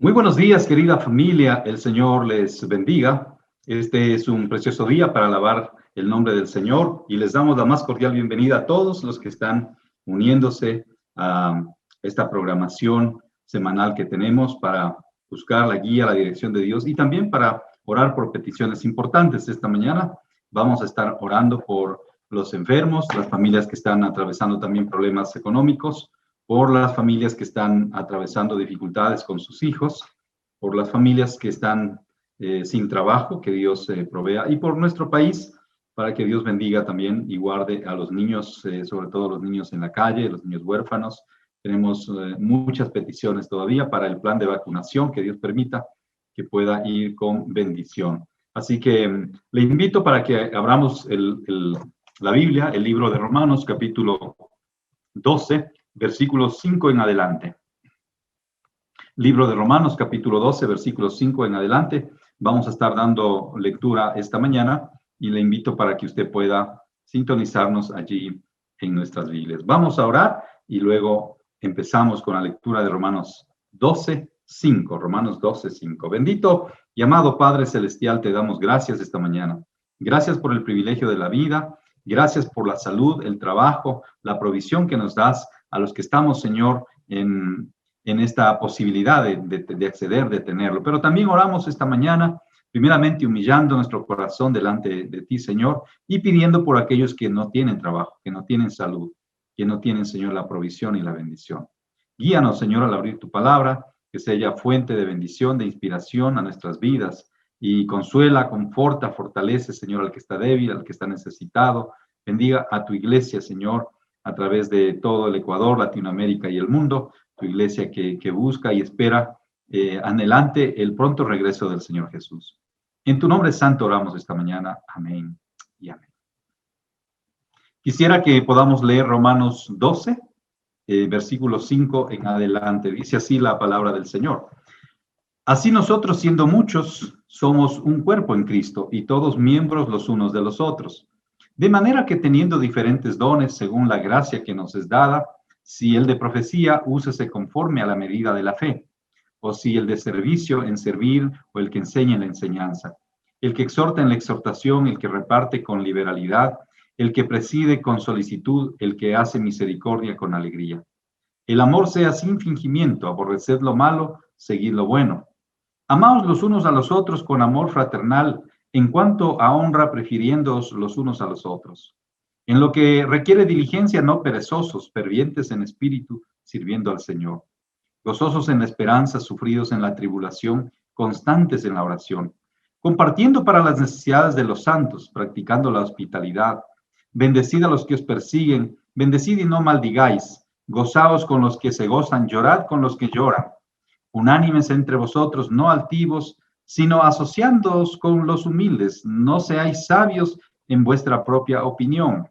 Muy buenos días, querida familia. El Señor les bendiga. Este es un precioso día para alabar el nombre del Señor y les damos la más cordial bienvenida a todos los que están uniéndose a esta programación semanal que tenemos para buscar la guía, la dirección de Dios y también para orar por peticiones importantes. Esta mañana vamos a estar orando por los enfermos, las familias que están atravesando también problemas económicos, por las familias que están atravesando dificultades con sus hijos, por las familias que están sin trabajo, que Dios provea, y por nuestro país, para que Dios bendiga también y guarde a los niños, sobre todo los niños en la calle, los niños huérfanos. Tenemos muchas peticiones todavía para el plan de vacunación, que Dios permita que pueda ir con bendición. Así que le invito para que abramos la Biblia, el libro de Romanos, capítulo 12, versículos 5 en adelante. Libro de Romanos, capítulo 12, versículos 5 en adelante. Vamos a estar dando lectura esta mañana y le invito para que usted pueda sintonizarnos allí en nuestras Biblias. Vamos a orar y luego empezamos con la lectura de Romanos 12, 5. Romanos 12, 5. Bendito y amado Padre Celestial, te damos gracias esta mañana. Gracias por el privilegio de la vida. Gracias por la salud, el trabajo, la provisión que nos das a los que estamos, Señor, en esta posibilidad de acceder, de tenerlo. Pero también oramos esta mañana, primeramente humillando nuestro corazón delante de ti, Señor, y pidiendo por aquellos que no tienen trabajo, que no tienen salud, que no tienen, Señor, la provisión y la bendición. Guíanos, Señor, al abrir tu palabra, que sea fuente de bendición, de inspiración a nuestras vidas, y consuela, conforta, fortalece, Señor, al que está débil, al que está necesitado. Bendiga a tu iglesia, Señor, a través de todo el Ecuador, Latinoamérica y el mundo, tu iglesia que busca y espera anhelante el pronto regreso del Señor Jesús. En tu nombre santo oramos esta mañana. Amén y amén. Quisiera que podamos leer Romanos 12, versículo 5 en adelante. Dice así la palabra del Señor. Así nosotros, siendo muchos, somos un cuerpo en Cristo y todos miembros los unos de los otros. De manera que teniendo diferentes dones según la gracia que nos es dada, si el de profecía, úsese conforme a la medida de la fe, o si el de servicio en servir, o el que enseña en la enseñanza, el que exhorta en la exhortación, el que reparte con liberalidad, el que preside con solicitud, el que hace misericordia con alegría. El amor sea sin fingimiento, aborreced lo malo, seguid lo bueno. Amaos los unos a los otros con amor fraternal, en cuanto a honra, prefiriéndoos los unos a los otros. En lo que requiere diligencia, no perezosos, fervientes en espíritu, sirviendo al Señor. Gozosos en la esperanza, sufridos en la tribulación, constantes en la oración. Compartiendo para las necesidades de los santos, practicando la hospitalidad. Bendecid a los que os persiguen, bendecid y no maldigáis. Gozaos con los que se gozan, llorad con los que lloran. Unánimes entre vosotros, no altivos, sino asociándoos con los humildes. No seáis sabios en vuestra propia opinión.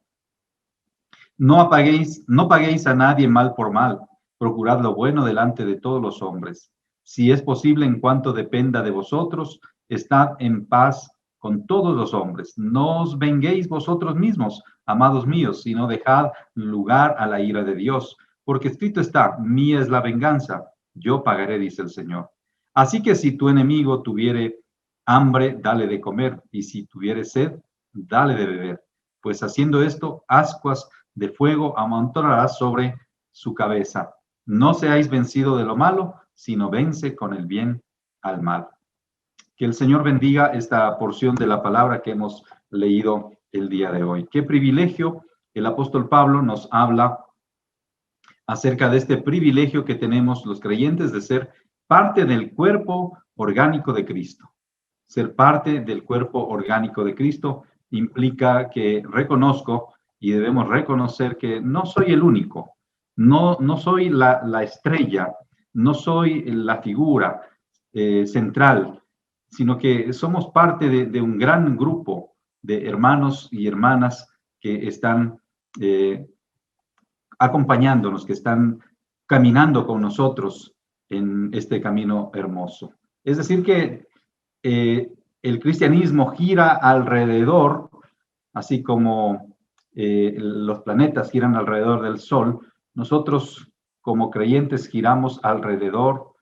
No paguéis a nadie mal por mal. Procurad lo bueno delante de todos los hombres. Si es posible, en cuanto dependa de vosotros, estad en paz con todos los hombres. No os venguéis vosotros mismos, amados míos, sino dejad lugar a la ira de Dios. Porque escrito está, mía es la venganza, yo pagaré, dice el Señor. Así que si tu enemigo tuviere hambre, dale de comer, y si tuviere sed, dale de beber. Pues haciendo esto, ascuas de fuego amontonarás sobre su cabeza. No seáis vencido de lo malo, sino vence con el bien al mal. Que el Señor bendiga esta porción de la palabra que hemos leído el día de hoy. Qué privilegio. El apóstol Pablo nos habla acerca de este privilegio que tenemos los creyentes de ser parte del cuerpo orgánico de Cristo. Ser parte del cuerpo orgánico de Cristo implica que reconozco y debemos reconocer que no soy el único, no soy la estrella, no soy la figura central, sino que somos parte de un gran grupo de hermanos y hermanas que están acompañándonos, que están caminando con nosotros en este camino hermoso. Es decir, que el cristianismo gira alrededor, así como los planetas giran alrededor del Sol, nosotros como creyentes giramos alrededor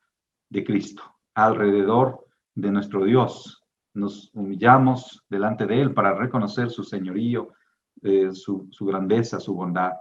de Cristo. alrededor de nuestro Dios. Nos humillamos delante de Él para reconocer su señorío, su grandeza, su bondad.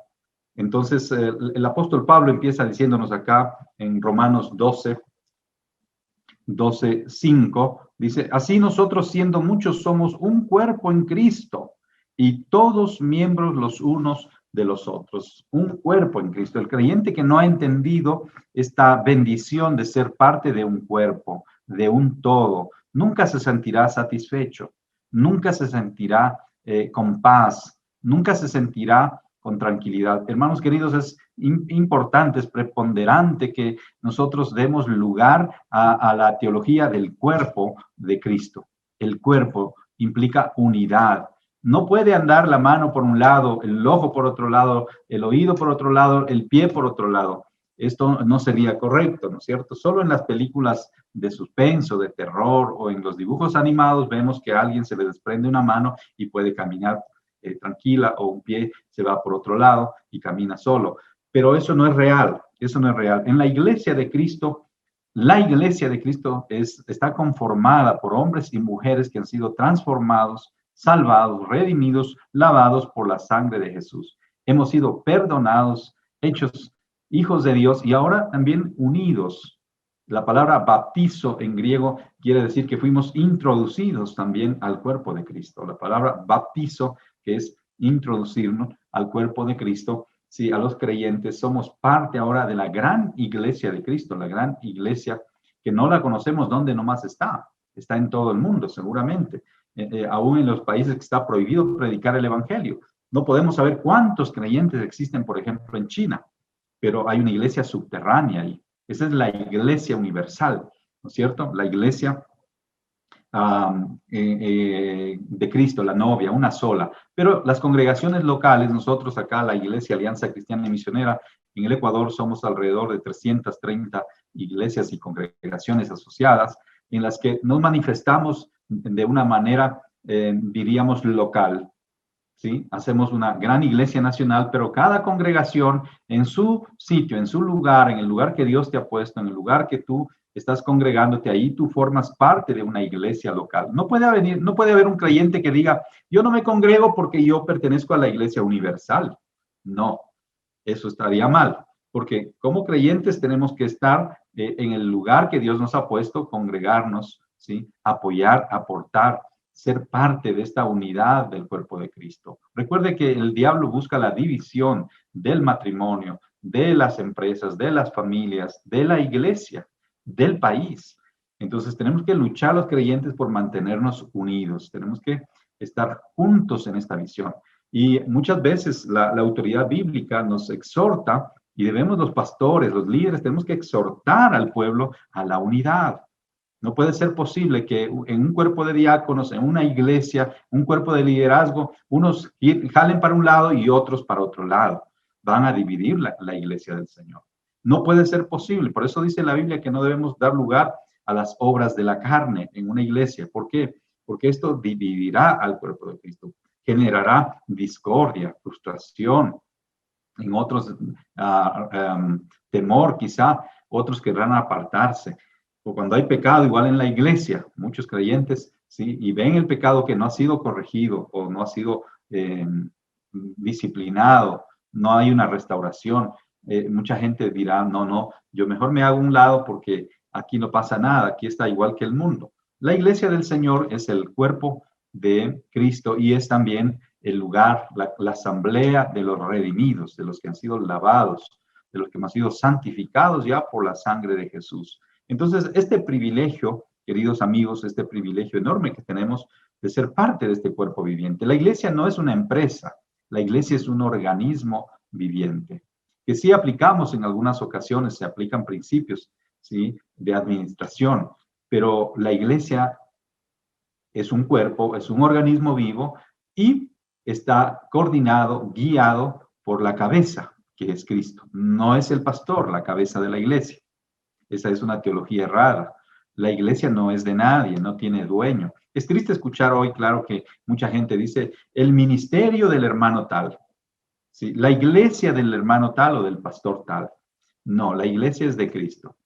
Entonces, el apóstol Pablo empieza diciéndonos acá en Romanos 12:5, dice, así nosotros siendo muchos somos un cuerpo en Cristo y todos miembros los unos de los otros, un cuerpo en Cristo. El creyente que no ha entendido esta bendición de ser parte de un cuerpo, de un todo, nunca se sentirá satisfecho, nunca se sentirá con paz, nunca se sentirá con tranquilidad. Hermanos queridos, es importante, es preponderante que nosotros demos lugar a la teología del cuerpo de Cristo. El cuerpo implica unidad. No puede andar la mano por un lado, el ojo por otro lado, el oído por otro lado, el pie por otro lado. Esto no sería correcto, ¿no es cierto? Solo en las películas de suspenso, de terror o en los dibujos animados vemos que a alguien se le desprende una mano y puede caminar tranquila, o un pie se va por otro lado y camina solo. Pero eso no es real, eso no es real. En la iglesia de Cristo, la iglesia de Cristo está conformada por hombres y mujeres que han sido transformados, salvados, redimidos, lavados por la sangre de Jesús. Hemos sido perdonados, hechos hijos de Dios y ahora también unidos. La palabra bautizo en griego quiere decir que fuimos introducidos también al cuerpo de Cristo. La palabra bautizo, que es introducirnos al cuerpo de Cristo, sí, a los creyentes somos parte ahora de la gran iglesia de Cristo, la gran iglesia que no la conocemos dónde nomás está en todo el mundo seguramente, aún en los países que está prohibido predicar el evangelio. No podemos saber cuántos creyentes existen, por ejemplo, en China, pero hay una iglesia subterránea ahí. Esa es la iglesia universal, ¿no es cierto? La iglesia de Cristo, la novia, una sola. Pero las congregaciones locales, nosotros acá, la Iglesia Alianza Cristiana y Misionera, en el Ecuador somos alrededor de 330 iglesias y congregaciones asociadas, en las que nos manifestamos de una manera, diríamos, local. ¿Sí? Hacemos una gran iglesia nacional, pero cada congregación en su sitio, en su lugar, en el lugar que Dios te ha puesto, en el lugar que tú estás congregándote, ahí tú formas parte de una iglesia local. No puede haber un creyente que diga, yo no me congrego porque yo pertenezco a la iglesia universal. No, eso estaría mal, porque como creyentes tenemos que estar en el lugar que Dios nos ha puesto, congregarnos, ¿sí? Apoyar, aportar, ser parte de esta unidad del cuerpo de Cristo. Recuerde que el diablo busca la división del matrimonio, de las empresas, de las familias, de la iglesia, del país. Entonces tenemos que luchar los creyentes por mantenernos unidos, tenemos que estar juntos en esta visión. Y muchas veces la autoridad bíblica nos exhorta y debemos los pastores, los líderes, tenemos que exhortar al pueblo a la unidad. No puede ser posible que en un cuerpo de diáconos, en una iglesia, un cuerpo de liderazgo, unos jalen para un lado y otros para otro lado. Van a dividir la iglesia del Señor. No puede ser posible. Por eso dice la Biblia que no debemos dar lugar a las obras de la carne en una iglesia. ¿Por qué? Porque esto dividirá al cuerpo de Cristo. Generará discordia, frustración, en otros temor quizá, otros querrán apartarse. O cuando hay pecado, igual en la iglesia, muchos creyentes, ¿sí? Y ven el pecado que no ha sido corregido o no ha sido disciplinado, no hay una restauración. Mucha gente dirá, no, yo mejor me hago un lado porque aquí no pasa nada, aquí está igual que el mundo. La iglesia del Señor es el cuerpo de Cristo y es también el lugar, la asamblea de los redimidos, de los que han sido lavados, de los que han sido santificados ya por la sangre de Jesús. Entonces, este privilegio, queridos amigos, este privilegio enorme que tenemos de ser parte de este cuerpo viviente. La iglesia no es una empresa, la iglesia es un organismo viviente, que sí aplicamos en algunas ocasiones, se aplican principios, ¿sí? De administración, pero la iglesia es un cuerpo, es un organismo vivo y está coordinado, guiado por la cabeza, que es Cristo. No es el pastor, la cabeza de la iglesia. Esa es una teología errada. La iglesia no es de nadie, no tiene dueño. Es triste escuchar hoy, claro, que mucha gente dice, el ministerio del hermano tal. ¿Sí? La iglesia del hermano tal o del pastor tal. No, la iglesia es de Cristo.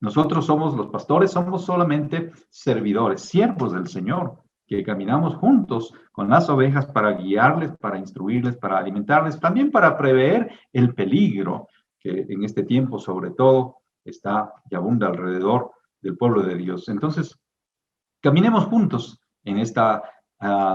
Nosotros somos los pastores, somos solamente servidores, siervos del Señor, que caminamos juntos con las ovejas para guiarles, para instruirles, para alimentarles, también para prever el peligro que en este tiempo sobre todo está y abunda alrededor del pueblo de Dios. Entonces, caminemos juntos en esta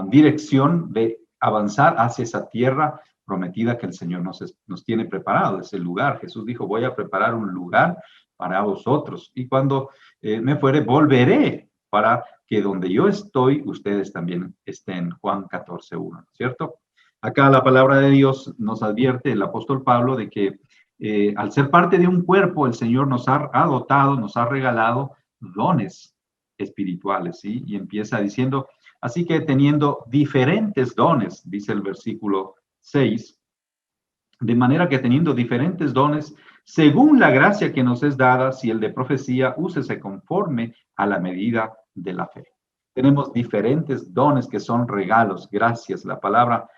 dirección de avanzar hacia esa tierra prometida que el Señor nos tiene preparado, ese lugar. Jesús dijo, voy a preparar un lugar para vosotros. Y cuando me fuere, volveré para que donde yo estoy, ustedes también estén. Juan 14:1, ¿cierto? Acá la palabra de Dios nos advierte, el apóstol Pablo, de que al ser parte de un cuerpo, el Señor nos ha dotado, nos ha regalado dones espirituales, ¿sí? Y empieza diciendo, así que teniendo diferentes dones, dice el versículo 6, de manera que teniendo diferentes dones, según la gracia que nos es dada, si el de profecía, úsese conforme a la medida de la fe. Tenemos diferentes dones que son regalos, gracias. La palabra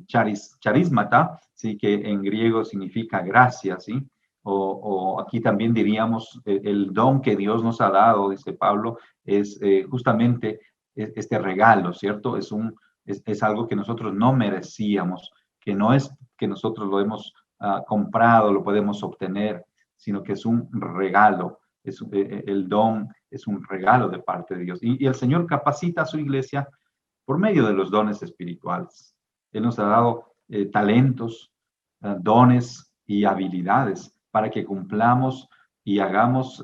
charismata, ¿sí? Que en griego significa gracia, ¿sí? O aquí también diríamos el don que Dios nos ha dado, dice Pablo, es justamente este regalo, ¿cierto? Es algo que nosotros no merecíamos, que no es que nosotros lo hemos comprado, lo podemos obtener, sino que es un regalo, el don es un regalo de parte de Dios. Y el Señor capacita a su iglesia por medio de los dones espirituales. Él nos ha dado talentos, dones y habilidades para que cumplamos y hagamos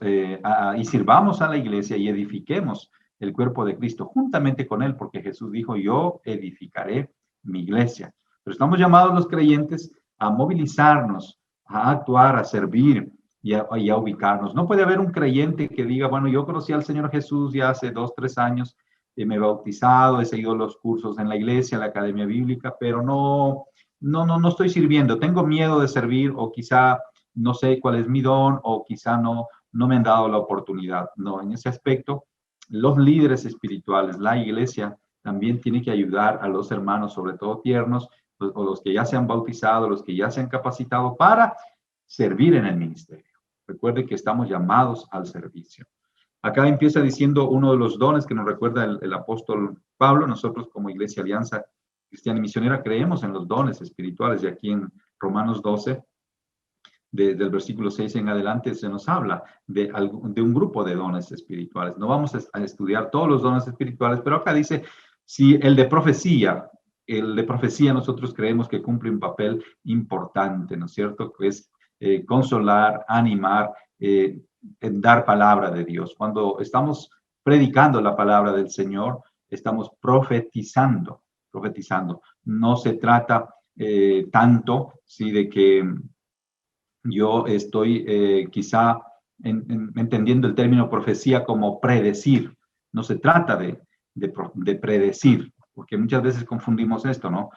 y sirvamos a la iglesia y edifiquemos el cuerpo de Cristo juntamente con él, porque Jesús dijo, yo edificaré mi iglesia. Pero estamos llamados los creyentes a movilizarnos, a actuar, a servir y a ubicarnos. No puede haber un creyente que diga, bueno, yo conocí al Señor Jesús ya hace 2, 3 años, me he bautizado, he seguido los cursos en la iglesia, en la academia bíblica, pero no estoy sirviendo, tengo miedo de servir o quizá no sé cuál es mi don o quizá no me han dado la oportunidad. No, en ese aspecto, los líderes espirituales, la iglesia, también tiene que ayudar a los hermanos, sobre todo tiernos, o los que ya se han bautizado, los que ya se han capacitado para servir en el ministerio. Recuerde que estamos llamados al servicio. Acá empieza diciendo uno de los dones que nos recuerda el apóstol Pablo. Nosotros como Iglesia Alianza Cristiana y Misionera creemos en los dones espirituales y aquí en Romanos 12, del versículo 6 en adelante, se nos habla de un grupo de dones espirituales. No vamos a estudiar todos los dones espirituales, pero acá dice, si el de profecía nosotros creemos que cumple un papel importante, ¿no es cierto? Que es consolar, animar, dar palabra de Dios. Cuando estamos predicando la palabra del Señor, estamos profetizando. No se trata tanto, ¿sí? De que yo estoy quizá entendiendo el término profecía como predecir. No se trata de predecir, porque muchas veces confundimos esto, ¿no?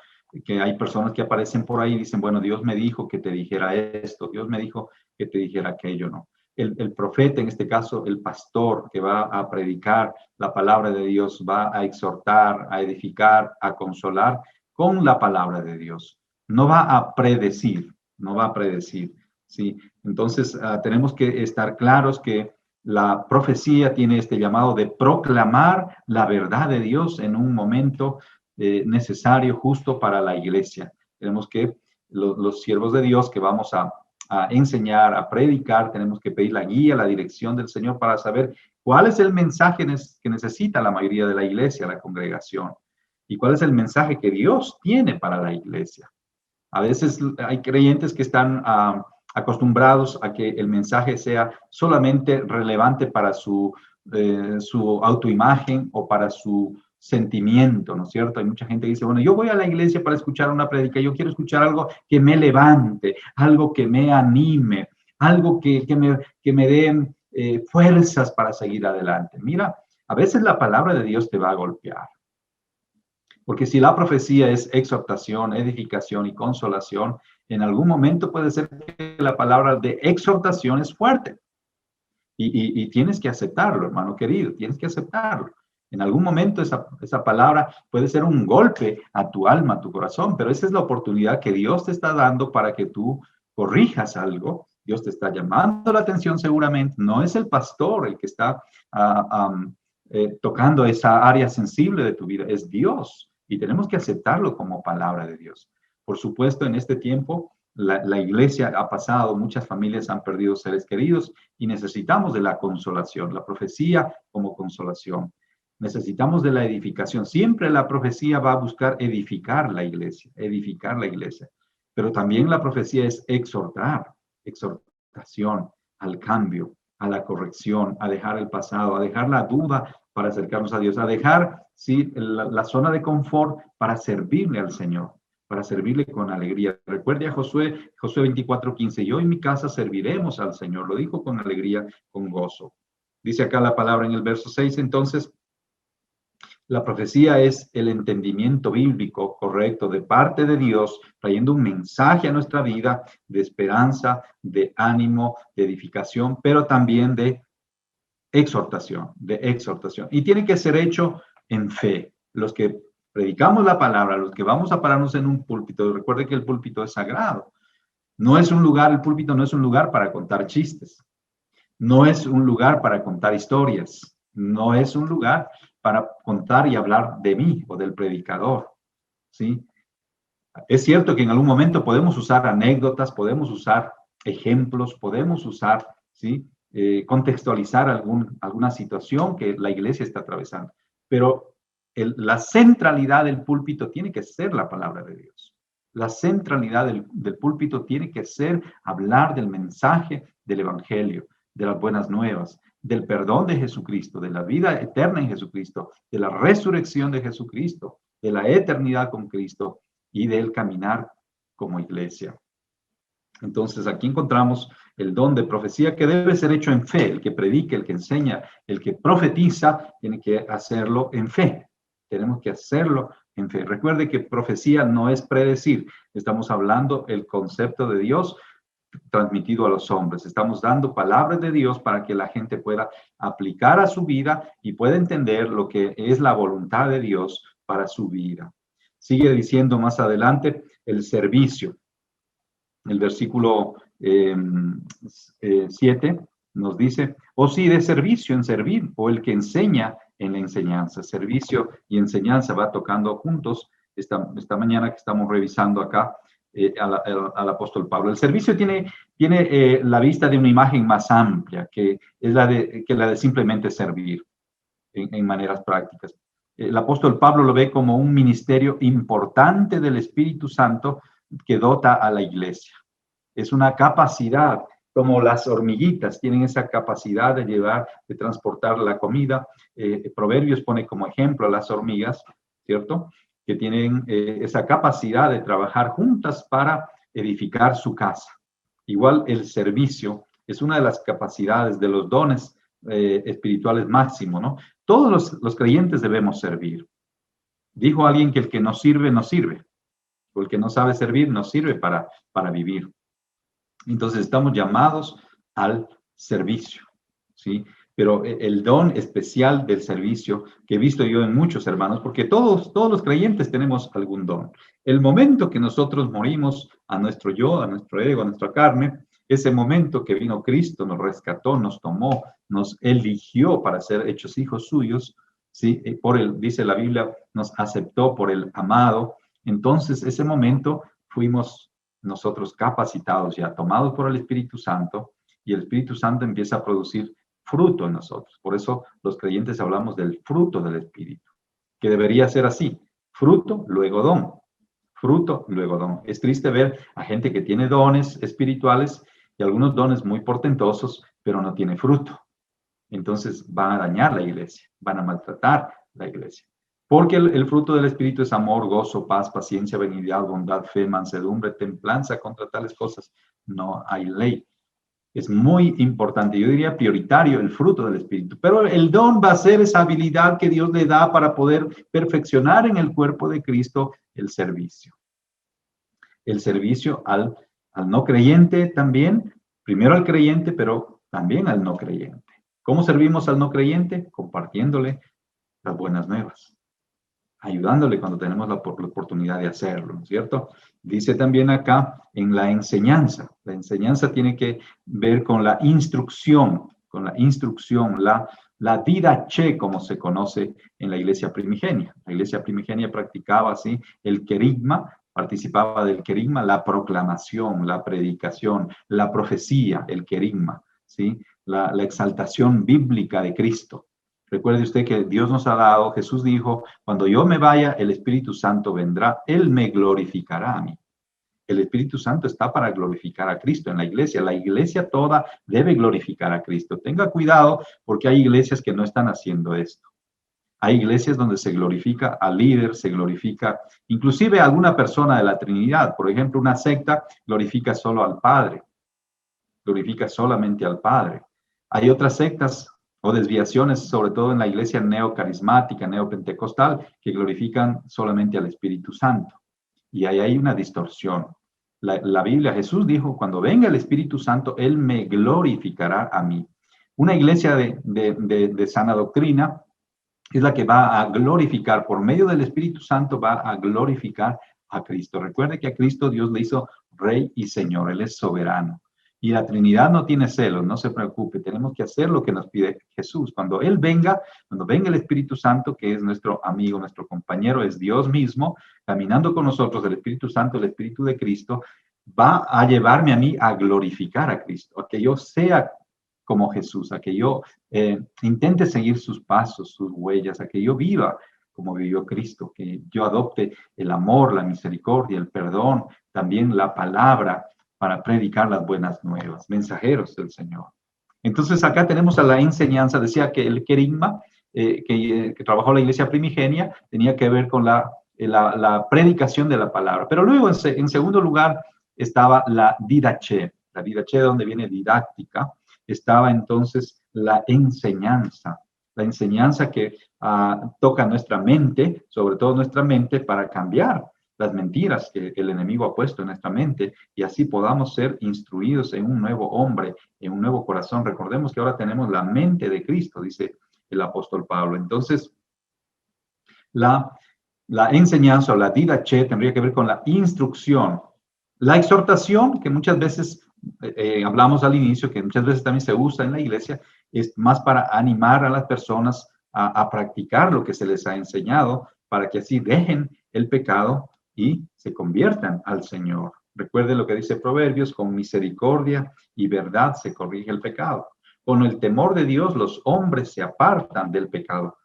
Que hay personas que aparecen por ahí y dicen, bueno, Dios me dijo que te dijera esto, Dios me dijo que te dijera aquello, ¿no? El profeta, en este caso, el pastor que va a predicar la palabra de Dios, va a exhortar, a edificar, a consolar con la palabra de Dios. No va a predecir, no va a predecir, ¿sí? Entonces, tenemos que estar claros que la profecía tiene este llamado de proclamar la verdad de Dios en un momento necesario, justo para la iglesia. Tenemos que, los siervos de Dios que vamos a enseñar, a predicar, tenemos que pedir la guía, la dirección del Señor para saber cuál es el mensaje que necesita la mayoría de la iglesia, la congregación, y cuál es el mensaje que Dios tiene para la iglesia. A veces hay creyentes que están acostumbrados a que el mensaje sea solamente relevante para su autoimagen o para su sentimiento, ¿no es cierto? Hay mucha gente que dice, bueno, yo voy a la iglesia para escuchar una prédica, yo quiero escuchar algo que me levante, algo que me anime, algo que me dé fuerzas para seguir adelante. Mira, a veces la palabra de Dios te va a golpear. Porque si la profecía es exhortación, edificación y consolación, en algún momento puede ser que la palabra de exhortación es fuerte. Y tienes que aceptarlo, hermano querido, tienes que aceptarlo. En algún momento esa palabra puede ser un golpe a tu alma, a tu corazón, pero esa es la oportunidad que Dios te está dando para que tú corrijas algo Dios te está llamando la atención seguramente. No es el pastor el que está tocando esa área sensible de tu vida, es Dios. Y tenemos que aceptarlo como palabra de Dios. Por supuesto, en este tiempo, la iglesia ha pasado, muchas familias han perdido seres queridos y necesitamos de la consolación, la profecía como consolación. Necesitamos de la edificación. Siempre la profecía va a buscar edificar la iglesia, edificar la iglesia. Pero también la profecía es exhortar, exhortación al cambio, a la corrección, a dejar el pasado, a dejar la duda para acercarnos a Dios, a dejar ¿sí? la zona de confort para servirle al Señor, para servirle con alegría. Recuerde a Josué 24:15, yo y mi casa serviremos al Señor. Lo dijo con alegría, con gozo. Dice acá la palabra en el verso 6, entonces, la profecía es el entendimiento bíblico correcto de parte de Dios, trayendo un mensaje a nuestra vida de esperanza, de ánimo, de edificación, pero también de exhortación, de exhortación. Y tiene que ser hecho en fe. Los que predicamos la palabra, los que vamos a pararnos en un púlpito, recuerde que el púlpito es sagrado. No es un lugar, el púlpito no es un lugar para contar chistes. No es un lugar para contar historias. No es un lugar para contar y hablar de mí o del predicador, ¿sí? Es cierto que en algún momento podemos usar anécdotas, podemos usar ejemplos, podemos usar, ¿sí? Contextualizar alguna situación que la iglesia está atravesando, pero la centralidad del púlpito tiene que ser la palabra de Dios. La centralidad del púlpito tiene que ser hablar del mensaje del evangelio, de las buenas nuevas, del perdón de Jesucristo, de la vida eterna en Jesucristo, de la resurrección de Jesucristo, de la eternidad con Cristo y del caminar como iglesia. Entonces aquí encontramos el don de profecía que debe ser hecho en fe. El que predique, el que enseña, el que profetiza, tiene que hacerlo en fe. Tenemos que hacerlo en fe. Recuerde que profecía no es predecir. Estamos hablando el concepto de Dios transmitido a los hombres. Estamos dando palabras de Dios para que la gente pueda aplicar a su vida y pueda entender lo que es la voluntad de Dios para su vida. Sigue diciendo más adelante el servicio. El versículo 7 nos dice, o si de servicio en servir, o el que enseña en la enseñanza. Servicio y enseñanza va tocando juntos esta mañana que estamos revisando acá al apóstol Pablo. El servicio tiene la vista de una imagen más amplia, que es la de simplemente servir en maneras prácticas. El apóstol Pablo lo ve como un ministerio importante del Espíritu Santo que dota a la iglesia. Es una capacidad, como las hormiguitas tienen esa capacidad de llevar, de transportar la comida. Proverbios pone como ejemplo a las hormigas, ¿cierto? Que tienen esa capacidad de trabajar juntas para edificar su casa. Igual el servicio es una de las capacidades de los dones espirituales máximo, ¿no? Todos los creyentes debemos servir. Dijo alguien que el que no sirve, no sirve. O el que no sabe servir, no sirve para vivir. Entonces estamos llamados al servicio, ¿sí? Pero el don especial del servicio que he visto yo en muchos hermanos, porque todos los creyentes tenemos algún don. El momento que nosotros morimos a nuestro yo, a nuestro ego, a nuestra carne, ese momento que vino Cristo, nos rescató, nos tomó, nos eligió para ser hechos hijos suyos, ¿sí? Dice la Biblia, nos aceptó por el amado. Entonces, ese momento fuimos nosotros capacitados ya, tomados por el Espíritu Santo, y el Espíritu Santo empieza a producir fruto en nosotros. Por eso los creyentes hablamos del fruto del Espíritu, que debería ser así: fruto, luego don. Fruto, luego don. Es triste ver a gente que tiene dones espirituales y algunos dones muy portentosos, pero no tiene fruto. Entonces van a dañar la iglesia, van a maltratar la iglesia. Porque el fruto del Espíritu es amor, gozo, paz, paciencia, benignidad, bondad, fe, mansedumbre, templanza. Contra tales cosas no hay ley. Es muy importante, yo diría prioritario, el fruto del Espíritu. Pero el don va a ser esa habilidad que Dios le da para poder perfeccionar en el cuerpo de Cristo el servicio. El servicio al no creyente también, primero al creyente, pero también al no creyente. ¿Cómo servimos al no creyente? Compartiéndole las buenas nuevas. ayudándole cuando tenemos la oportunidad de hacerlo, ¿no es cierto? Dice también acá en la enseñanza. La enseñanza tiene que ver con la instrucción, la didache, como se conoce en la iglesia primigenia. La iglesia primigenia practicaba así el querigma, participaba del querigma, la proclamación, la predicación, la profecía, el querigma, ¿sí? La exaltación bíblica de Cristo. Recuerde usted que Dios nos ha dado, Jesús dijo, cuando yo me vaya, el Espíritu Santo vendrá, Él me glorificará a mí. El Espíritu Santo está para glorificar a Cristo en la iglesia. La iglesia toda debe glorificar a Cristo. Tenga cuidado porque hay iglesias que no están haciendo esto. Hay iglesias donde se glorifica al líder, se glorifica inclusive a alguna persona de la Trinidad. Por ejemplo, una secta glorifica solo al Padre, glorifica solamente al Padre. Hay otras sectas o desviaciones, sobre todo en la iglesia neocarismática, neopentecostal, que glorifican solamente al Espíritu Santo. Y ahí hay una distorsión. La Biblia, Jesús dijo, cuando venga el Espíritu Santo, Él me glorificará a mí. Una iglesia de sana doctrina es la que va a glorificar, por medio del Espíritu Santo, va a glorificar a Cristo. Recuerde que a Cristo Dios le hizo Rey y Señor, Él es soberano. Y la Trinidad no tiene celos, no se preocupe, tenemos que hacer lo que nos pide Jesús. Cuando Él venga, cuando venga el Espíritu Santo, que es nuestro amigo, nuestro compañero, es Dios mismo, caminando con nosotros, el Espíritu Santo, el Espíritu de Cristo, va a llevarme a mí a glorificar a Cristo, a que yo sea como Jesús, a que yo intente seguir sus pasos, sus huellas, a que yo viva como vivió Cristo, que yo adopte el amor, la misericordia, el perdón, también la palabra para predicar las buenas nuevas, mensajeros del Señor. Entonces acá tenemos a la enseñanza, decía que el querigma que trabajó la iglesia primigenia tenía que ver con la predicación de la palabra. Pero luego en segundo lugar estaba la didache, de donde viene didáctica, estaba entonces la enseñanza que toca nuestra mente, sobre todo nuestra mente, para cambiar las mentiras que el enemigo ha puesto en nuestra mente y así podamos ser instruidos en un nuevo hombre, en un nuevo corazón. Recordemos que ahora tenemos la mente de Cristo, dice el apóstol Pablo. Entonces, la enseñanza o la didache tendría que ver con la instrucción. La exhortación, que muchas veces hablamos al inicio, que muchas veces también se usa en la iglesia, es más para animar a las personas a practicar lo que se les ha enseñado, para que así dejen el pecado y se conviertan al Señor. Recuerde lo que dice Proverbios, con misericordia y verdad se corrige el pecado. Con el temor de Dios los hombres se apartan del pecado.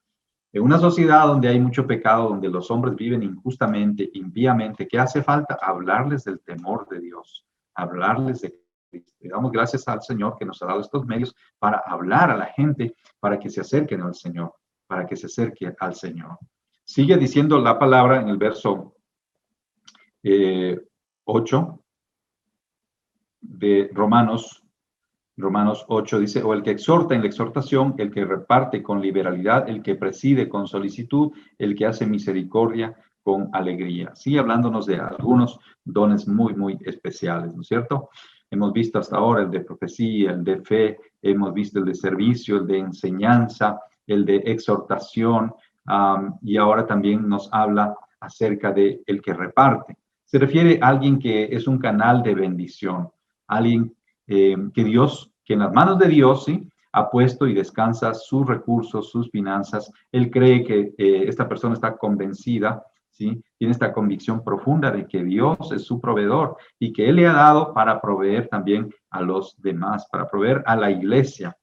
En una sociedad donde hay mucho pecado, donde los hombres viven injustamente, impíamente, ¿qué hace falta? Hablarles del temor de Dios, hablarles de Cristo. Le damos gracias al Señor que nos ha dado estos medios para hablar a la gente, para que se acerquen al Señor, para que se acerque al Señor. Sigue diciendo la palabra en el verso 8 de Romanos 8 dice, o el que exhorta en la exhortación, el que reparte con liberalidad, el que preside con solicitud, el que hace misericordia con alegría. Sigue hablándonos de algunos dones muy, muy especiales, ¿no es cierto? Hemos visto hasta ahora el de profecía, el de fe, hemos visto el de servicio, el de enseñanza, el de exhortación, y ahora también nos habla acerca de el que reparte. Se refiere a alguien que es un canal de bendición, alguien que Dios, que en las manos de Dios, ¿sí?, ha puesto y descansa sus recursos, sus finanzas. Él cree que esta persona está convencida, ¿sí?, tiene esta convicción profunda de que Dios es su proveedor y que Él le ha dado para proveer también a los demás, para proveer a la iglesia.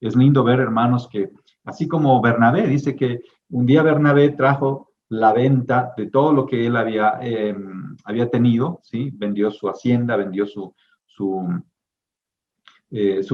Es lindo ver, hermanos, que así como Bernabé, dice que un día Bernabé trajo la venta de todo lo que él había tenido, ¿sí? Vendió su hacienda, vendió su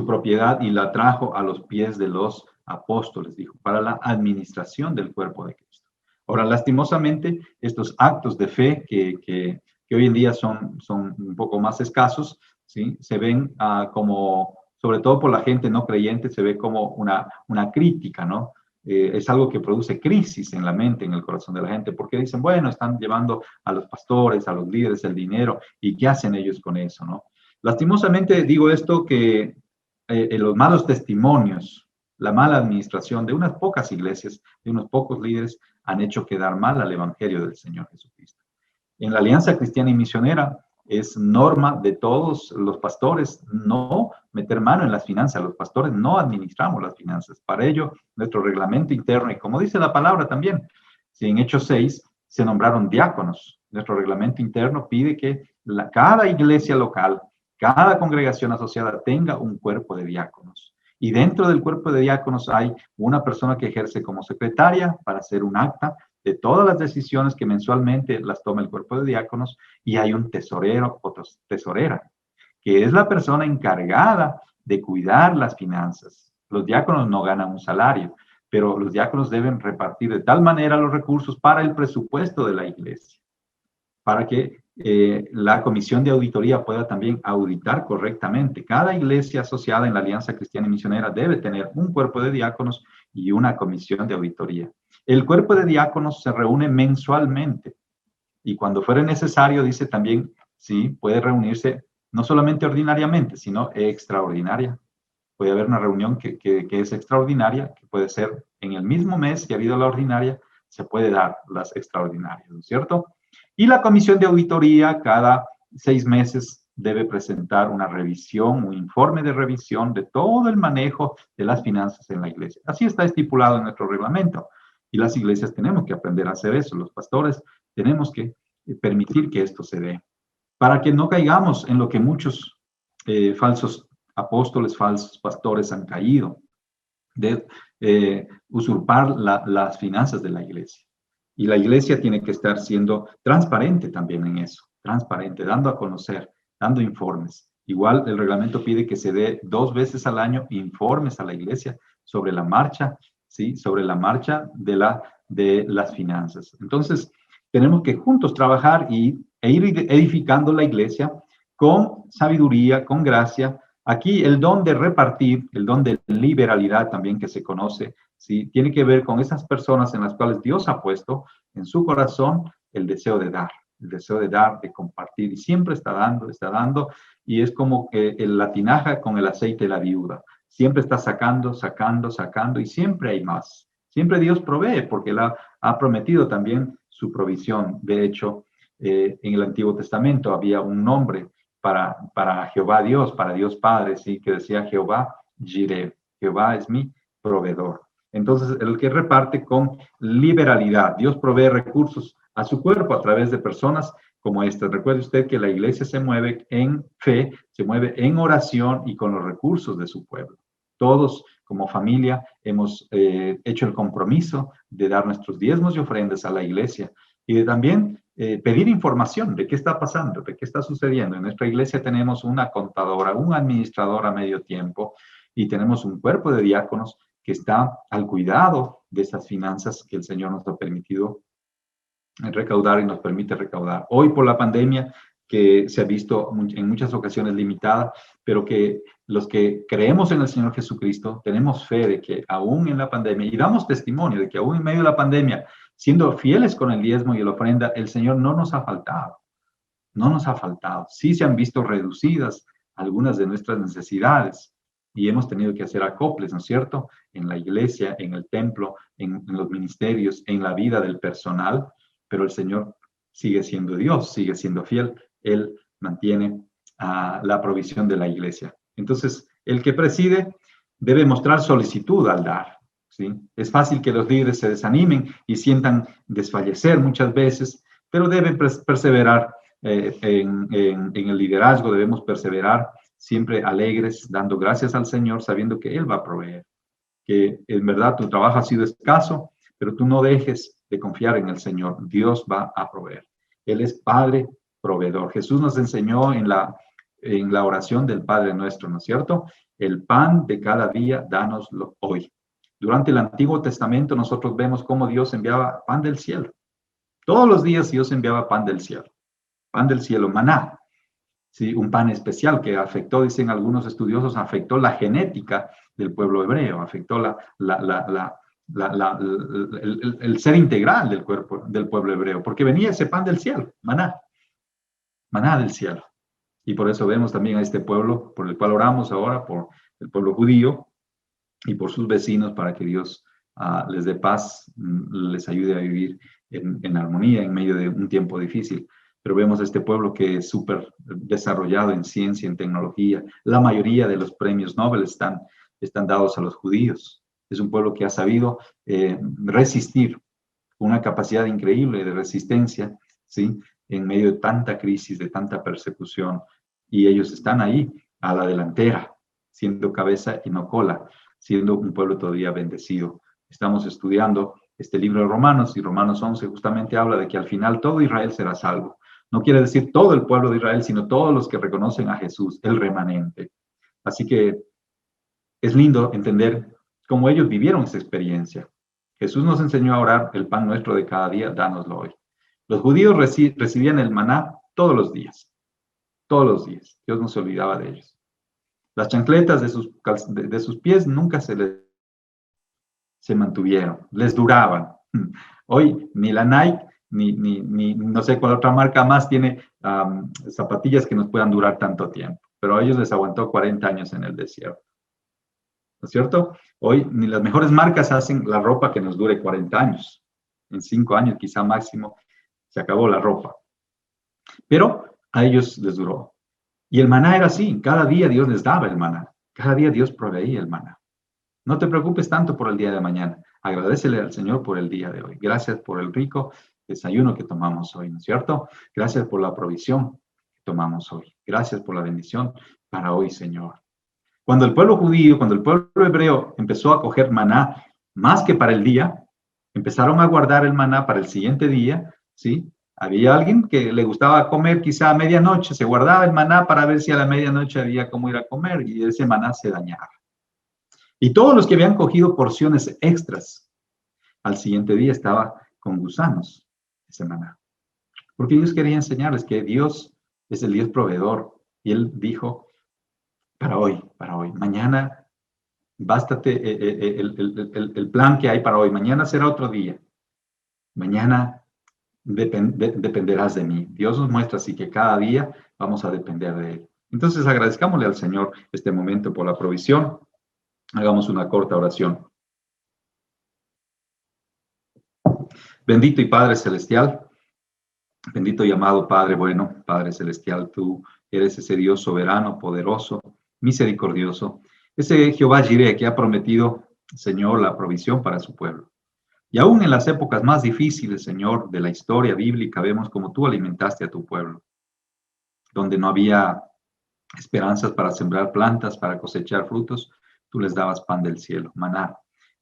propiedad y la trajo a los pies de los apóstoles, dijo, para la administración del cuerpo de Cristo. Ahora, lastimosamente, estos actos de fe que hoy en día son un poco más escasos, ¿sí?, se ven como, sobre todo por la gente no creyente, se ve como una crítica, ¿no? Es algo que produce crisis en la mente, en el corazón de la gente, porque dicen, bueno, están llevando a los pastores, a los líderes el dinero, ¿y qué hacen ellos con eso, no? Lastimosamente digo esto que los malos testimonios La mala administración de unas pocas iglesias, de unos pocos líderes, han hecho quedar mal al Evangelio del Señor Jesucristo. En la Alianza Cristiana y Misionera es norma de todos los pastores no meter mano en las finanzas. Los pastores no administramos las finanzas. Para ello, nuestro reglamento interno, y como dice la palabra también, si en Hechos 6 se nombraron diáconos, nuestro reglamento interno pide que cada iglesia local, cada congregación asociada tenga un cuerpo de diáconos. Y dentro del cuerpo de diáconos hay una persona que ejerce como secretaria para hacer un acta de todas las decisiones que mensualmente las toma el cuerpo de diáconos, y hay un tesorero o tesorera, que es la persona encargada de cuidar las finanzas. Los diáconos no ganan un salario, pero los diáconos deben repartir de tal manera los recursos para el presupuesto de la iglesia, para que la comisión de auditoría pueda también auditar correctamente. Cada iglesia asociada en la Alianza Cristiana y Misionera debe tener un cuerpo de diáconos y una comisión de auditoría. El cuerpo de diáconos se reúne mensualmente y cuando fuere necesario, dice también, sí, puede reunirse no solamente ordinariamente, sino extraordinaria. Puede haber una reunión que es extraordinaria, que puede ser en el mismo mes que ha habido la ordinaria, se puede dar las extraordinarias, ¿no es cierto? Y la comisión de auditoría cada 6 meses debe presentar una revisión, un informe de revisión de todo el manejo de las finanzas en la iglesia. Así está estipulado en nuestro reglamento. Y las iglesias tenemos que aprender a hacer eso. Los pastores tenemos que permitir que esto se dé. Para que no caigamos en lo que muchos falsos apóstoles, falsos pastores han caído, de usurpar las finanzas de la iglesia. Y la iglesia tiene que estar siendo transparente también en eso, transparente, dando a conocer, dando informes. Igual el reglamento pide que se dé 2 veces al año informes a la iglesia sobre la marcha, ¿sí? Sobre la marcha de las finanzas. Entonces, tenemos que juntos trabajar e ir edificando la iglesia con sabiduría, con gracia. Aquí el don de repartir, el don de liberalidad también que se conoce, ¿sí? Tiene que ver con esas personas en las cuales Dios ha puesto en su corazón el deseo de dar, de compartir, y siempre está dando, y es como que la tinaja con el aceite de la viuda. Siempre está sacando, y siempre hay más. Siempre Dios provee, porque Él ha prometido también su provisión. De hecho, en el Antiguo Testamento había un nombre para Jehová Dios, para Dios Padre, ¿sí? Que decía Jehová Jireh, Jehová es mi proveedor. Entonces, el que reparte con liberalidad. Dios provee recursos a su cuerpo a través de personas como estas. Recuerde usted que la iglesia se mueve en fe, se mueve en oración y con los recursos de su pueblo. Todos, como familia, hemos hecho el compromiso de dar nuestros diezmos y ofrendas a la iglesia y de también pedir información de qué está pasando, de qué está sucediendo. En nuestra iglesia tenemos una contadora, un administrador a medio tiempo y tenemos un cuerpo de diáconos que está al cuidado de esas finanzas que el Señor nos ha permitido recaudar y nos permite recaudar. Hoy por la pandemia, que se ha visto en muchas ocasiones limitada, pero que los que creemos en el Señor Jesucristo tenemos fe de que aún en la pandemia, y damos testimonio de que aún en medio de la pandemia, siendo fieles con el diezmo y la ofrenda, el Señor no nos ha faltado, no nos ha faltado. Sí se han visto reducidas algunas de nuestras necesidades y hemos tenido que hacer acoples, ¿no es cierto? En la iglesia, en el templo, en los ministerios, en la vida del personal, pero el Señor sigue siendo Dios, sigue siendo fiel. Él mantiene la provisión de la iglesia. Entonces, el que preside debe mostrar solicitud al dar, ¿sí? Es fácil que los líderes se desanimen y sientan desfallecer muchas veces, pero deben perseverar en el liderazgo, debemos perseverar siempre alegres, dando gracias al Señor, sabiendo que Él va a proveer, que en verdad tu trabajo ha sido escaso, pero tú no dejes de confiar en el Señor. Dios va a proveer. Él es Padre proveedor. Jesús nos enseñó en la oración del Padre nuestro, ¿no es cierto? El pan de cada día, dánoslo hoy. Durante el Antiguo Testamento nosotros vemos cómo Dios enviaba pan del cielo. Todos los días Dios enviaba pan del cielo, maná. Sí, un pan especial que afectó, dicen algunos estudiosos, afectó la genética del pueblo hebreo, afectó el ser integral del pueblo hebreo, porque venía ese pan del cielo, maná del cielo. Y por eso vemos también a este pueblo por el cual oramos ahora, por el pueblo judío, y por sus vecinos para que Dios les dé paz, les ayude a vivir en armonía en medio de un tiempo difícil. Pero vemos este pueblo que es súper desarrollado en ciencia, en tecnología. La mayoría de los premios Nobel están dados a los judíos. Es un pueblo que ha sabido resistir, una capacidad increíble de resistencia, ¿sí? En medio de tanta crisis, de tanta persecución, y ellos están ahí a la delantera, siendo cabeza y no cola, siendo un pueblo todavía bendecido. Estamos estudiando este libro de Romanos, y Romanos 11 justamente habla de que al final todo Israel será salvo. No quiere decir todo el pueblo de Israel, sino todos los que reconocen a Jesús, el remanente. Así que es lindo entender cómo ellos vivieron esa experiencia. Jesús nos enseñó a orar: el pan nuestro de cada día, dánoslo hoy. Los judíos recibían el maná todos los días. Todos los días. Dios no se olvidaba de ellos. Las chancletas de sus pies nunca se mantuvieron, les duraban. Hoy ni la Nike, ni no sé cuál otra marca más tiene zapatillas que nos puedan durar tanto tiempo. Pero a ellos les aguantó 40 años en el desierto. ¿No es cierto? Hoy ni las mejores marcas hacen la ropa que nos dure 40 años. En 5 años, quizá máximo, se acabó la ropa. Pero a ellos les duró. Y el maná era así, cada día Dios les daba el maná, cada día Dios proveía el maná. No te preocupes tanto por el día de mañana, agradécele al Señor por el día de hoy. Gracias por el rico desayuno que tomamos hoy, ¿no es cierto? Gracias por la provisión que tomamos hoy. Gracias por la bendición para hoy, Señor. Cuando el pueblo judío, cuando el pueblo hebreo empezó a coger maná más que para el día, empezaron a guardar el maná para el siguiente día, ¿sí? Había alguien que le gustaba comer quizá a medianoche, se guardaba el maná para ver si a la medianoche había cómo ir a comer, y ese maná se dañaba. Y todos los que habían cogido porciones extras, al siguiente día estaba con gusanos ese maná. Porque Dios quería enseñarles que Dios es el Dios proveedor. Y Él dijo: para hoy, mañana, bástate el plan que hay para hoy. Mañana será otro día. Mañana dependerás de mí. Dios nos muestra así que cada día vamos a depender de Él. Entonces agradezcámosle al Señor este momento por la provisión. Hagamos una corta oración. Bendito y Padre Celestial, bendito y amado Padre bueno, Padre Celestial, tú eres ese Dios soberano, poderoso, misericordioso, ese Jehová Jireh que ha prometido, Señor, la provisión para su pueblo. Y aún en las épocas más difíciles, Señor, de la historia bíblica, vemos cómo tú alimentaste a tu pueblo, donde no había esperanzas para sembrar plantas, para cosechar frutos, tú les dabas pan del cielo, maná.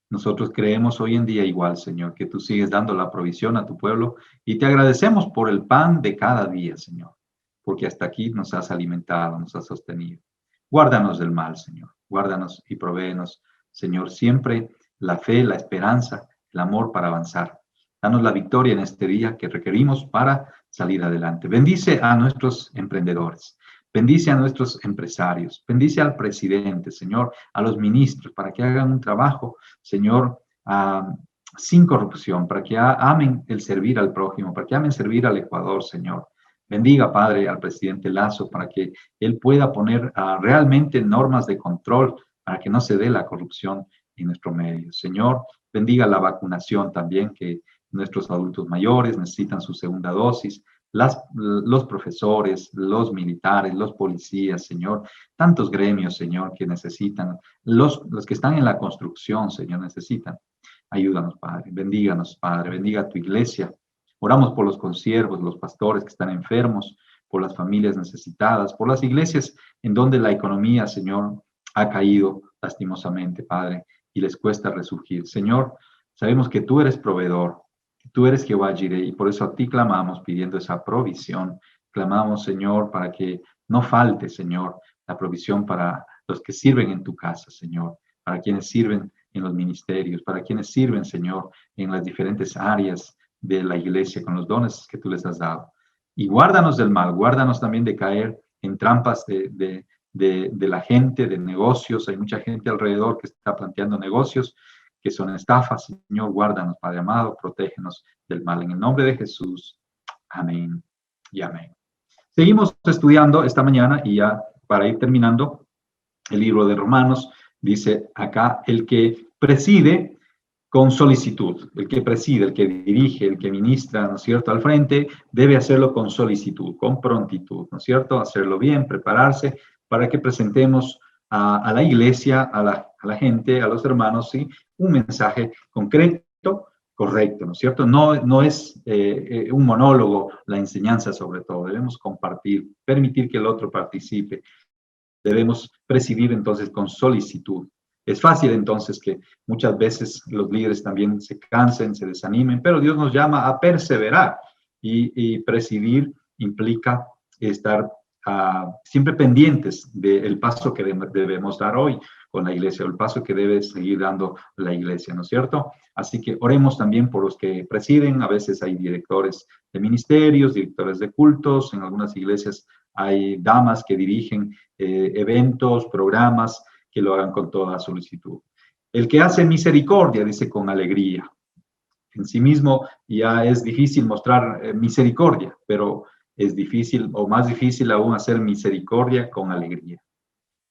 Nosotros creemos hoy en día igual, Señor, que tú sigues dando la provisión a tu pueblo, y te agradecemos por el pan de cada día, Señor, porque hasta aquí nos has alimentado, nos has sostenido. Guárdanos del mal, Señor. Guárdanos y provéenos, Señor, siempre la fe, la esperanza, el amor para avanzar. Danos la victoria en este día que requerimos para salir adelante. Bendice a nuestros emprendedores. Bendice a nuestros empresarios, bendice al presidente, Señor, a los ministros, para que hagan un trabajo, Señor, sin corrupción, para que amen el servir al prójimo, para que amen servir al Ecuador, Señor. Bendiga, Padre, al presidente Lazo, para que él pueda poner realmente normas de control, para que no se dé la corrupción en nuestro medio. Señor, bendiga la vacunación también, que nuestros adultos mayores necesitan su segunda dosis. Los profesores, los militares, los policías, Señor, tantos gremios, Señor, que necesitan, los que están en la construcción, Señor, necesitan. Ayúdanos, Padre, bendíganos, Padre, bendiga a tu iglesia. Oramos por los consiervos, los pastores que están enfermos, por las familias necesitadas, por las iglesias en donde la economía, Señor, ha caído lastimosamente, Padre, y les cuesta resurgir. Señor, sabemos que tú eres proveedor, tú eres Jehová Jireh, y por eso a ti clamamos pidiendo esa provisión. Clamamos, Señor, para que no falte, Señor, la provisión para los que sirven en tu casa, Señor, para quienes sirven en los ministerios, para quienes sirven, Señor, en las diferentes áreas de la iglesia con los dones que tú les has dado. Y guárdanos del mal, guárdanos también de caer en trampas de la gente, de negocios. Hay mucha gente alrededor que está planteando negocios que son estafas. Señor, guárdanos, Padre amado, protégenos del mal. En el nombre de Jesús, amén y amén. Seguimos estudiando esta mañana, y ya para ir terminando el libro de Romanos, Dice acá, el que preside con solicitud, el que preside, el que dirige, el que ministra, ¿no es cierto?, al frente, debe hacerlo con solicitud, con prontitud, ¿no es cierto?, hacerlo bien, prepararse para que presentemos a la iglesia, a la gente, a los hermanos, ¿sí?, un mensaje concreto, correcto, ¿no es cierto? No es un monólogo la enseñanza sobre todo, debemos compartir, permitir que el otro participe, debemos presidir entonces con solicitud. Es fácil entonces que muchas veces los líderes también se cansen, se desanimen, pero Dios nos llama a perseverar y presidir implica estar siempre pendientes del paso que debemos dar hoy con la iglesia, o el paso que debe seguir dando la iglesia, ¿no es cierto? Así que oremos también por los que presiden. A veces hay directores de ministerios, directores de cultos, en algunas iglesias hay damas que dirigen eventos, programas, que lo hagan con toda solicitud. El que hace misericordia, dice, con alegría. En sí mismo ya es difícil mostrar misericordia, pero es difícil o más difícil aún hacer misericordia con alegría.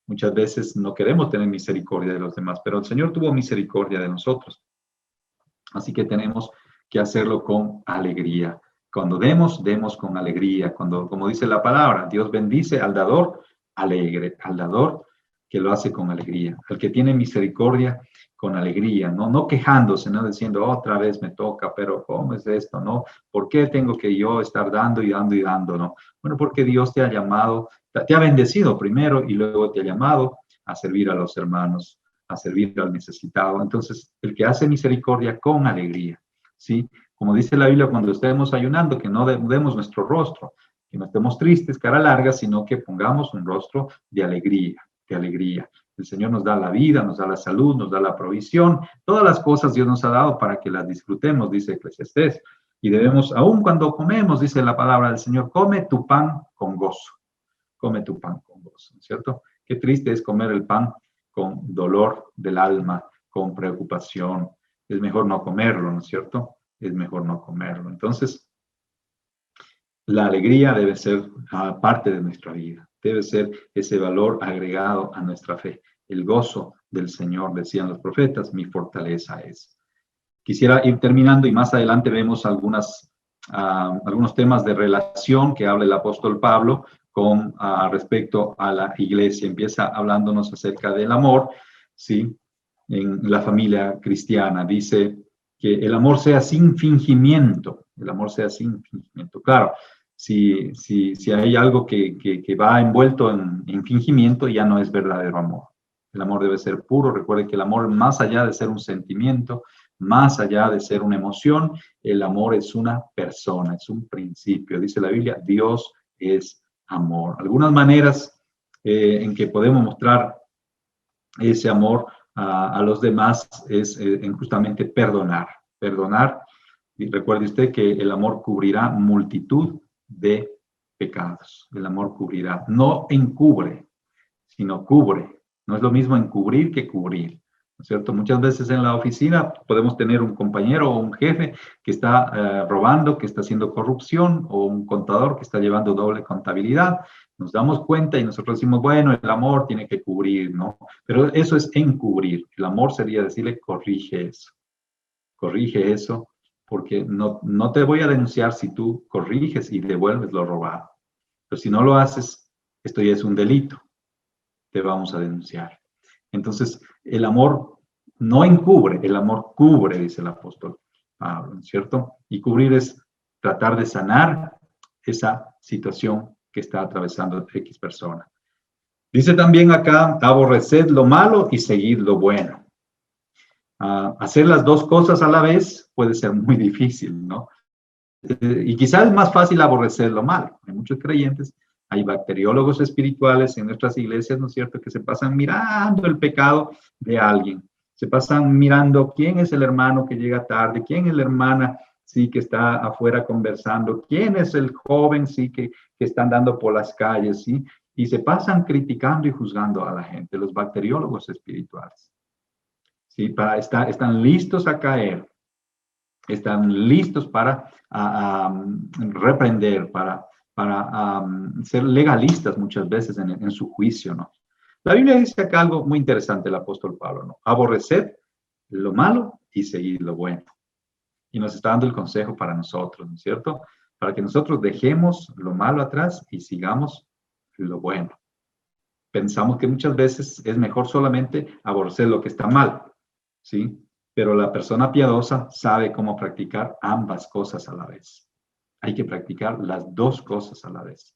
Muchas veces no queremos tener misericordia de los demás, pero el Señor tuvo misericordia de nosotros. Así que tenemos que hacerlo con alegría. Cuando demos, demos con alegría. Cuando, como dice la palabra, Dios bendice al dador alegre, al dador que lo hace con alegría, al que tiene misericordia con alegría, no quejándose, no diciendo otra vez me toca, pero ¿cómo es esto? ¿No? ¿Por qué tengo que yo estar dando y dando y dando? ¿No? Bueno, porque Dios te ha llamado, te ha bendecido primero y luego te ha llamado a servir a los hermanos, a servir al necesitado. Entonces, el que hace misericordia con alegría, ¿sí? Como dice la Biblia, cuando estemos ayunando, que no demos nuestro rostro, que no estemos tristes, cara larga, sino que pongamos un rostro de alegría, de alegría. El Señor nos da la vida, nos da la salud, nos da la provisión. Todas las cosas Dios nos ha dado para que las disfrutemos, dice Eclesiastés. Y debemos, aun cuando comemos, dice la palabra del Señor, come tu pan con gozo. Come tu pan con gozo, ¿cierto? Qué triste es comer el pan con dolor del alma, con preocupación. Es mejor no comerlo, ¿no es cierto? Es mejor no comerlo. Entonces, la alegría debe ser parte de nuestra vida, debe ser ese valor agregado a nuestra fe. El gozo del Señor, decían los profetas, mi fortaleza es. Quisiera ir terminando y más adelante vemos algunos temas de relación que habla el apóstol Pablo con respecto a la iglesia. Empieza hablándonos acerca del amor, ¿sí? En la familia cristiana. Dice que el amor sea sin fingimiento. El amor sea sin fingimiento. Claro, si hay algo que va envuelto en fingimiento, ya no es verdadero amor. El amor debe ser puro. Recuerde que el amor, más allá de ser un sentimiento, más allá de ser una emoción, el amor es una persona, es un principio. Dice la Biblia, Dios es amor. Algunas maneras en que podemos mostrar ese amor a los demás es en justamente perdonar. Perdonar, y recuerde usted que el amor cubrirá multitud de pecados. El amor cubrirá, no encubre, sino cubre. No es lo mismo encubrir que cubrir. ¿No es cierto? Muchas veces en la oficina podemos tener un compañero o un jefe que está robando, que está haciendo corrupción, o un contador que está llevando doble contabilidad. Nos damos cuenta y nosotros decimos, bueno, el amor tiene que cubrir, ¿no? Pero eso es encubrir. El amor sería decirle, corrige eso, porque no te voy a denunciar si tú corriges y devuelves lo robado. Pero si no lo haces, esto ya es un delito, te vamos a denunciar. Entonces, el amor no encubre, el amor cubre, dice el apóstol Pablo, ¿cierto? Y cubrir es tratar de sanar esa situación que está atravesando X persona. Dice también acá, aborreced lo malo y seguid lo bueno. Hacer las dos cosas a la vez puede ser muy difícil, ¿no? Y quizás es más fácil aborrecer lo malo. Hay muchos creyentes, hay bacteriólogos espirituales en nuestras iglesias, ¿no es cierto?, que se pasan mirando el pecado de alguien, se pasan mirando quién es el hermano que llega tarde, quién es la hermana, sí, que está afuera conversando, quién es el joven, sí, que está andando por las calles, sí, y se pasan criticando y juzgando a la gente, los bacteriólogos espirituales, sí, están listos a caer, están listos para reprender, para ser legalistas muchas veces en su juicio, ¿no? La Biblia dice acá algo muy interesante, el apóstol Pablo, ¿no? Aborreced lo malo y seguid lo bueno. Y nos está dando el consejo para nosotros, ¿no es cierto? Para que nosotros dejemos lo malo atrás y sigamos lo bueno. Pensamos que muchas veces es mejor solamente aborrecer lo que está mal, ¿sí? Pero la persona piadosa sabe cómo practicar ambas cosas a la vez. Hay que practicar las dos cosas a la vez.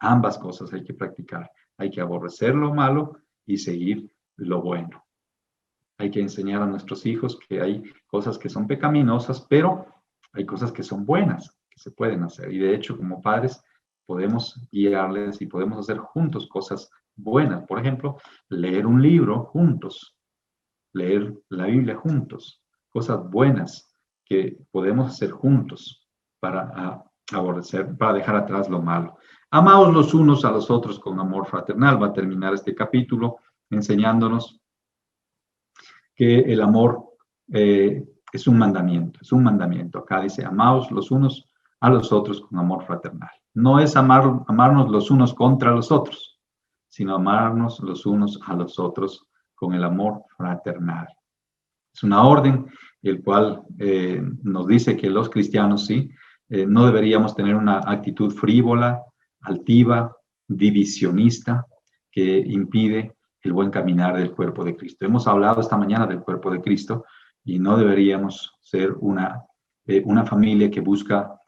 Ambas cosas hay que practicar. Hay que aborrecer lo malo y seguir lo bueno. Hay que enseñar a nuestros hijos que hay cosas que son pecaminosas, pero hay cosas que son buenas, que se pueden hacer. Y de hecho, como padres, podemos guiarles y podemos hacer juntos cosas buenas. Por ejemplo, leer un libro juntos, leer la Biblia juntos, cosas buenas que podemos hacer juntos para aborrecer, para dejar atrás lo malo. Amaos los unos a los otros con amor fraternal. Va a terminar este capítulo enseñándonos que el amor es un mandamiento, es un mandamiento. Acá dice, amaos los unos a los otros con amor fraternal. No es amarnos los unos contra los otros, sino amarnos los unos a los otros con el amor fraternal. Es una orden, el cual nos dice que los cristianos, sí, no deberíamos tener una actitud frívola, altiva, divisionista, que impide el buen caminar del cuerpo de Cristo. Hemos hablado esta mañana del cuerpo de Cristo y no deberíamos ser una familia que busca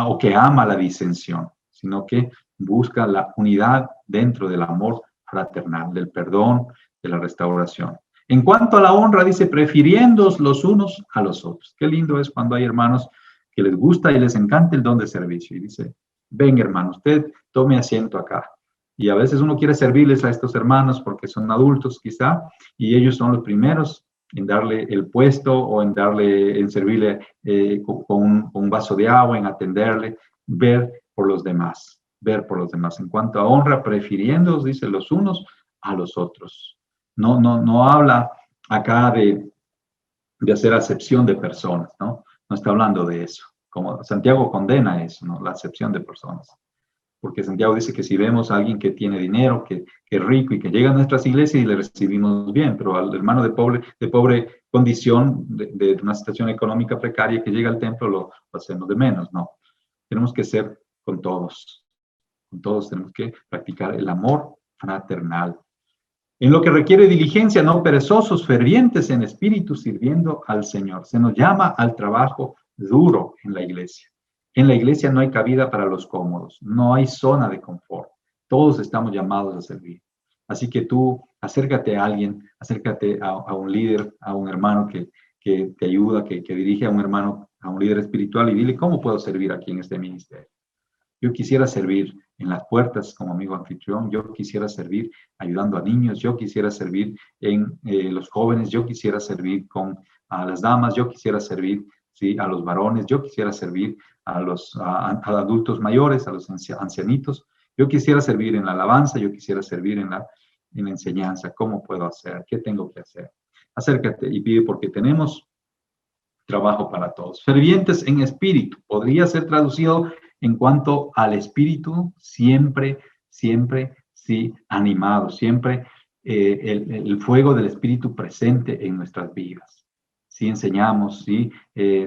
o que ama la disensión, sino que busca la unidad dentro del amor fraternal, del perdón, de la restauración. En cuanto a la honra, dice, prefiriéndoos los unos a los otros. Qué lindo es cuando hay hermanos que les gusta y les encanta el don de servicio. Y dice, venga hermano, usted tome asiento acá. Y a veces uno quiere servirles a estos hermanos porque son adultos quizá, y ellos son los primeros en darle el puesto o en servirle con un vaso de agua, en atenderle, ver por los demás, ver por los demás. En cuanto a honra, prefiriéndoos, dice, los unos a los otros. No habla acá de hacer acepción de personas, ¿no? No está hablando de eso. Como Santiago condena eso, ¿no? La acepción de personas. Porque Santiago dice que si vemos a alguien que tiene dinero, que es rico y que llega a nuestras iglesias y le recibimos bien, pero al hermano de pobre condición, de una situación económica precaria que llega al templo, lo hacemos de menos, no. Tenemos que ser con todos tenemos que practicar el amor fraternal. En lo que requiere diligencia, no perezosos, fervientes en espíritu, sirviendo al Señor. Se nos llama al trabajo duro en la iglesia. En la iglesia no hay cabida para los cómodos, no hay zona de confort. Todos estamos llamados a servir. Así que tú acércate a alguien, acércate a un líder, a un hermano que te ayuda, que dirige a un hermano, a un líder espiritual y dile, ¿cómo puedo servir aquí en este ministerio? Yo quisiera servir en las puertas como amigo anfitrión, yo quisiera servir ayudando a niños, yo quisiera servir en los jóvenes, yo quisiera servir a las damas, yo quisiera servir, ¿sí?, a los varones, yo quisiera servir a adultos mayores, a los ancianitos, yo quisiera servir en la alabanza, yo quisiera servir en la enseñanza. ¿Cómo puedo hacer? ¿Qué tengo que hacer? Acércate y pide, porque tenemos trabajo para todos. Fervientes en espíritu, podría ser traducido en cuanto al espíritu, siempre, sí, animado, siempre el fuego del espíritu presente en nuestras vidas. Si enseñamos, si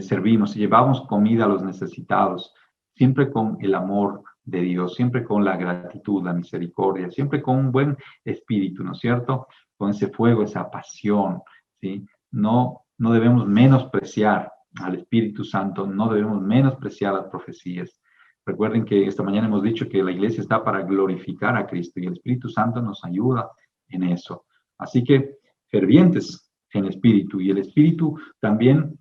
servimos, si llevamos comida a los necesitados, siempre con el amor de Dios, siempre con la gratitud, la misericordia, siempre con un buen espíritu, ¿no es cierto? Con ese fuego, esa pasión, ¿sí? No debemos menospreciar al Espíritu Santo, no debemos menospreciar las profecías. Recuerden que esta mañana hemos dicho que la iglesia está para glorificar a Cristo y el Espíritu Santo nos ayuda en eso. Así que fervientes en espíritu, y el espíritu también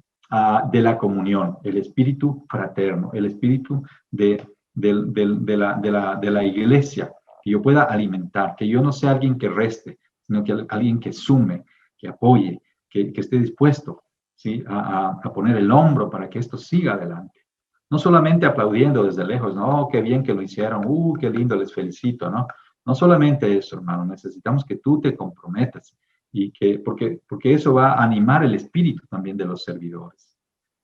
de la comunión, el espíritu fraterno, el espíritu de la iglesia, que yo pueda alimentar, que yo no sea alguien que reste, sino que alguien que sume, que apoye, que esté dispuesto, ¿sí?, a poner el hombro para que esto siga adelante. No solamente aplaudiendo desde lejos, no, qué bien que lo hicieron, qué lindo, les felicito, ¿no? No solamente eso, hermano, necesitamos que tú te comprometas y porque eso va a animar el espíritu también de los servidores,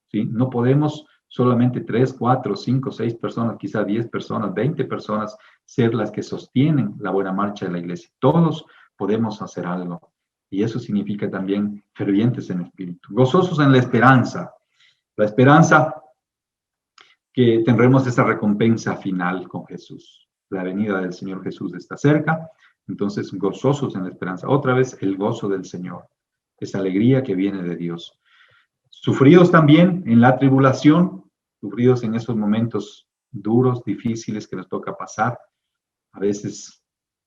¿sí? No podemos solamente 3, 4, 5, 6 personas, quizá 10 personas, 20 personas ser las que sostienen la buena marcha de la iglesia. Todos podemos hacer algo. Y eso significa también fervientes en espíritu, gozosos en la esperanza. La esperanza que tendremos esa recompensa final con Jesús. La venida del Señor Jesús está cerca, entonces gozosos en la esperanza. Otra vez el gozo del Señor, esa alegría que viene de Dios. Sufridos también en la tribulación, sufridos en esos momentos duros, difíciles que nos toca pasar. A veces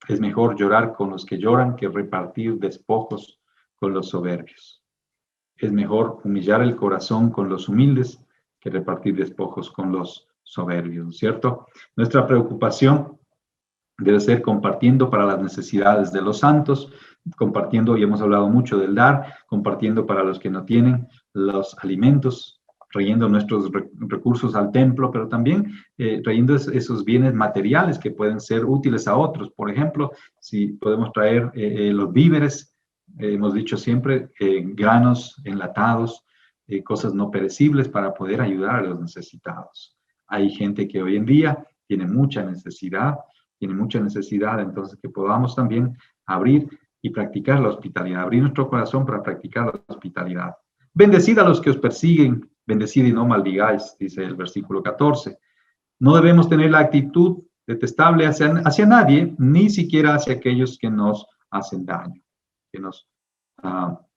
es mejor llorar con los que lloran que repartir despojos con los soberbios. Es mejor humillar el corazón con los humildes que repartir despojos con los soberbios, ¿cierto? Nuestra preocupación debe ser compartiendo para las necesidades de los santos, compartiendo, y hemos hablado mucho del dar, compartiendo para los que no tienen los alimentos, trayendo nuestros recursos al templo, pero también trayendo esos bienes materiales que pueden ser útiles a otros. Por ejemplo, si podemos traer los víveres, hemos dicho siempre, granos enlatados, cosas no perecibles para poder ayudar a los necesitados. Hay gente que hoy en día tiene mucha necesidad, entonces que podamos también abrir y practicar la hospitalidad, abrir nuestro corazón para practicar la hospitalidad. Bendecid a los que os persiguen, bendecid y no maldigáis, dice el versículo 14. No debemos tener la actitud detestable hacia nadie, ni siquiera hacia aquellos que nos hacen daño, que nos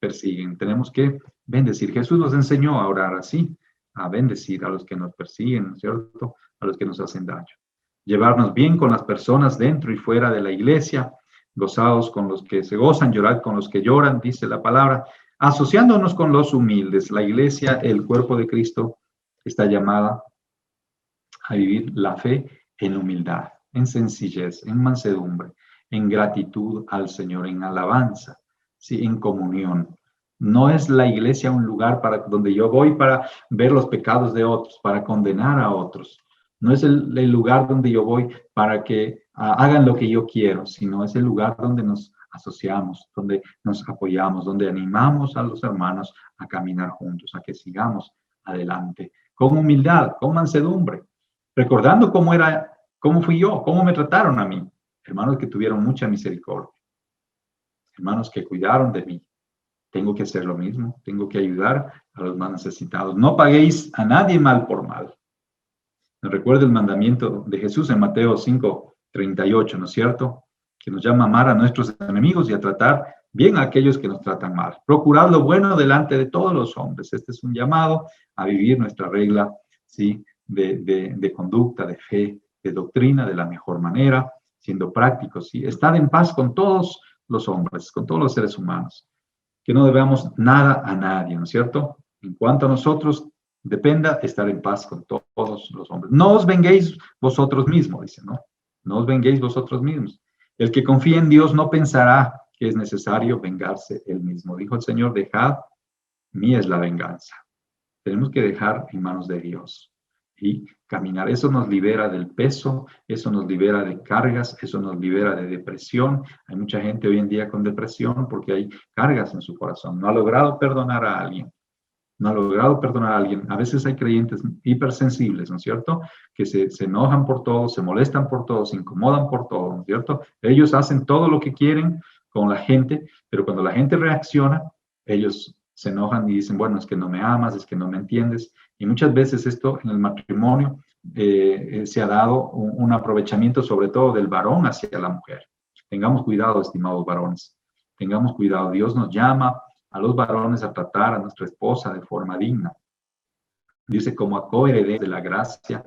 persiguen. Tenemos que bendecir. Jesús nos enseñó a orar así, a bendecir a los que nos persiguen, ¿no es cierto? A los que nos hacen daño. Llevarnos bien con las personas dentro y fuera de la iglesia, gozados con los que se gozan, llorar con los que lloran, dice la palabra, asociándonos con los humildes. La iglesia, el cuerpo de Cristo, está llamada a vivir la fe en humildad, en sencillez, en mansedumbre, en gratitud al Señor, en alabanza, ¿sí? En comunión. No es la iglesia un lugar donde yo voy para ver los pecados de otros, para condenar a otros. No es el lugar donde yo voy para que hagan lo que yo quiero, sino es el lugar donde nos asociamos, donde nos apoyamos, donde animamos a los hermanos a caminar juntos, a que sigamos adelante, con humildad, con mansedumbre, recordando cómo fui yo, cómo me trataron a mí, hermanos que tuvieron mucha misericordia, hermanos que cuidaron de mí. Tengo que hacer lo mismo, tengo que ayudar a los más necesitados. No paguéis a nadie mal por mal. Me recuerda el mandamiento de Jesús en Mateo 5:38, ¿no es cierto? Que nos llama a amar a nuestros enemigos y a tratar bien a aquellos que nos tratan mal. Procurad lo bueno delante de todos los hombres. Este es un llamado a vivir nuestra regla, ¿sí? De conducta, de fe, de doctrina, de la mejor manera, siendo prácticos, ¿sí? Estar en paz con todos los hombres, con todos los seres humanos. Que no debamos nada a nadie, ¿no es cierto? En cuanto a nosotros, dependa estar en paz con todos los hombres. No os venguéis vosotros mismos, dice, ¿no? No os venguéis vosotros mismos. El que confía en Dios no pensará que es necesario vengarse él mismo. Dijo el Señor, dejad, mía es la venganza. Tenemos que dejar en manos de Dios y caminar. Eso nos libera del peso, eso nos libera de cargas, eso nos libera de depresión. Hay mucha gente hoy en día con depresión porque hay cargas en su corazón. No ha logrado perdonar a alguien. No ha logrado perdonar a alguien. A veces hay creyentes hipersensibles, ¿no es cierto? Que se enojan por todo, se molestan por todo, se incomodan por todo, ¿no es cierto? Ellos hacen todo lo que quieren con la gente, pero cuando la gente reacciona, ellos se enojan y dicen, bueno, es que no me amas, es que no me entiendes. Y muchas veces esto en el matrimonio se ha dado un aprovechamiento sobre todo del varón hacia la mujer. Tengamos cuidado, estimados varones. Tengamos cuidado. Dios nos llama a los varones a tratar a nuestra esposa de forma digna. Dice, como a coherederos de la gracia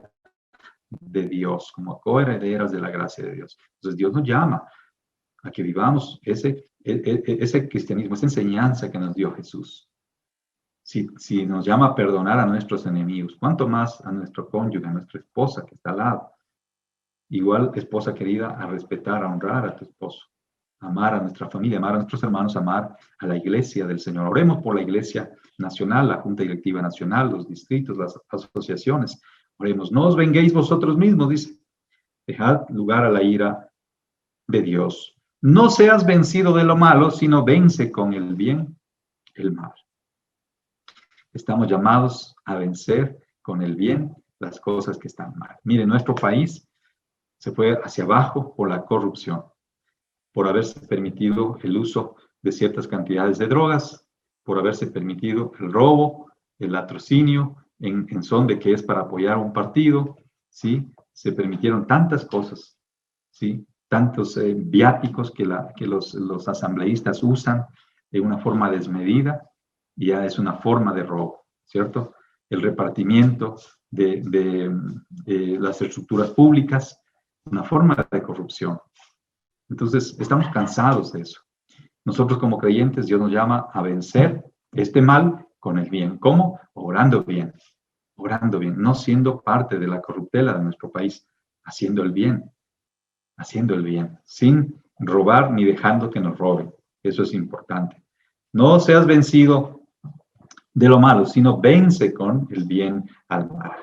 de Dios, como a coherederas de la gracia de Dios. Entonces Dios nos llama a que vivamos ese cristianismo, esa enseñanza que nos dio Jesús. Si nos llama a perdonar a nuestros enemigos, ¿cuánto más a nuestro cónyuge, a nuestra esposa que está al lado? Igual, esposa querida, a respetar, a honrar a tu esposo, amar a nuestra familia, amar a nuestros hermanos, amar a la iglesia del Señor. Oremos por la iglesia nacional, la Junta Directiva Nacional, los distritos, las asociaciones. Oremos, no os venguéis vosotros mismos, dice. Dejad lugar a la ira de Dios. No seas vencido de lo malo, sino vence con el bien el mal. Estamos llamados a vencer con el bien las cosas que están mal. Mire, nuestro país se fue hacia abajo por la corrupción, por haberse permitido el uso de ciertas cantidades de drogas, por haberse permitido el robo, el latrocinio, en son de que es para apoyar a un partido, ¿sí? Se permitieron tantas cosas, ¿sí? Tantos viáticos que los asambleístas usan de una forma desmedida, y ya es una forma de robo, ¿cierto? El repartimiento de las estructuras públicas, una forma de corrupción. Entonces, estamos cansados de eso. Nosotros como creyentes, Dios nos llama a vencer este mal con el bien. ¿Cómo? Orando bien, no siendo parte de la corruptela de nuestro país, haciendo el bien, sin robar ni dejando que nos roben. Eso es importante. No seas vencido de lo malo, sino vence con el bien al mal.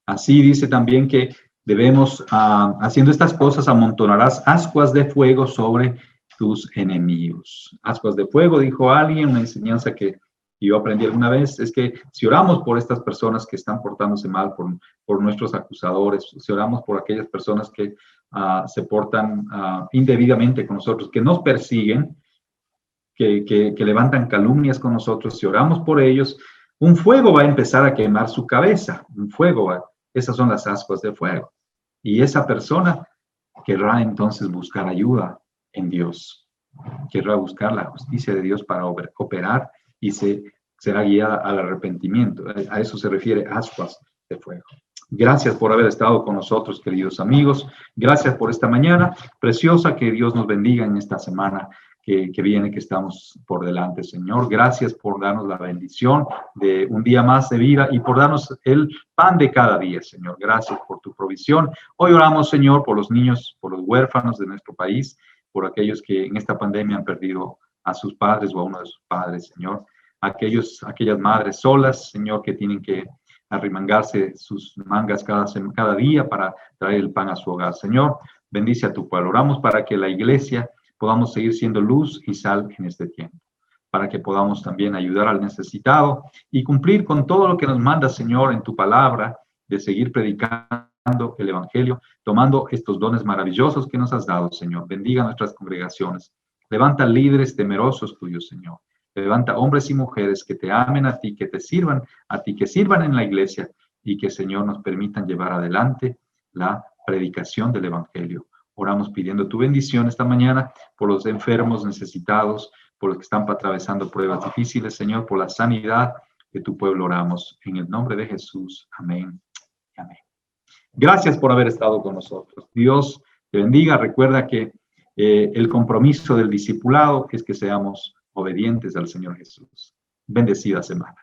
Así dice también que debemos, haciendo estas cosas, amontonarás ascuas de fuego sobre tus enemigos. Ascuas de fuego, dijo alguien, una enseñanza que yo aprendí alguna vez, es que si oramos por estas personas que están portándose mal, por nuestros acusadores, si oramos por aquellas personas que se portan indebidamente con nosotros, que nos persiguen, que levantan calumnias con nosotros, si oramos por ellos, un fuego va a empezar a quemar su cabeza, esas son las ascuas de fuego. Y esa persona querrá entonces buscar ayuda en Dios, querrá buscar la justicia de Dios para operar y será guiada al arrepentimiento. A eso se refiere ascuas de fuego. Gracias por haber estado con nosotros, queridos amigos. Gracias por esta mañana preciosa. Que Dios nos bendiga en esta semana que viene, que estamos por delante, Señor. Gracias por darnos la bendición de un día más de vida y por darnos el pan de cada día, Señor. Gracias por tu provisión. Hoy oramos, Señor, por los niños, por los huérfanos de nuestro país, por aquellos que en esta pandemia han perdido a sus padres o a uno de sus padres, Señor. Aquellas madres solas, Señor, que tienen que arremangarse sus mangas cada día para traer el pan a su hogar. Señor, bendice a tu pueblo. Oramos para que la iglesia podamos seguir siendo luz y sal en este tiempo, para que podamos también ayudar al necesitado y cumplir con todo lo que nos manda, Señor, en tu palabra, de seguir predicando el evangelio, tomando estos dones maravillosos que nos has dado, Señor. Bendiga nuestras congregaciones. Levanta líderes temerosos tuyos, Señor. Levanta hombres y mujeres que te amen a ti, que te sirvan a ti, que sirvan en la iglesia y que, Señor, nos permitan llevar adelante la predicación del evangelio. Oramos pidiendo tu bendición esta mañana por los enfermos, necesitados, por los que están atravesando pruebas difíciles, Señor, por la sanidad de tu pueblo oramos. En el nombre de Jesús. Amén. Amén. Gracias por haber estado con nosotros. Dios te bendiga. Recuerda que el compromiso del discipulado es que seamos obedientes al Señor Jesús. Bendecida semana.